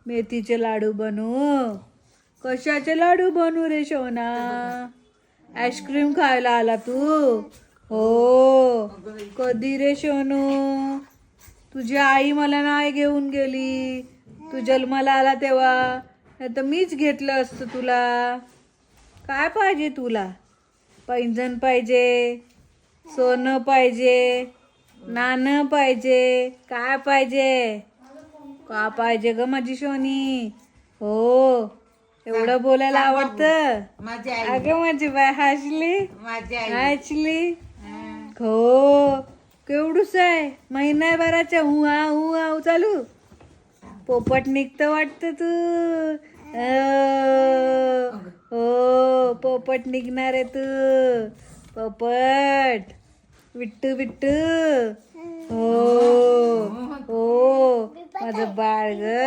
मेथीचे लाडू बनवू. कशाचे लाडू बनवू रे सोना? आईस्क्रीम खायला आला तू? हो. कधी रे सोनू? तुझी आई मला नाही घेऊन गेली. तू जन्माला आला तेव्हा. नाही तर मीच घेतलं असतं तुला. काय पाहिजे तुला? पैंजण पाहिजे, सोनं पाहिजे, नाणं पाहिजे, काय पाहिजे? का पाहिजे ग माझी सोनी? हो. एवढं बोलायला आवडतं? अगं माझी बाय हसली. हसली. हो. केवढूस आहे? महिन्याभराच्या हुआ हुआ चालू. पोपट निघतं वाटतं तू. हो पोपट निघणार आहे तू. पोपट विट्टू विट्टू. हो हो माझं बाळ ग.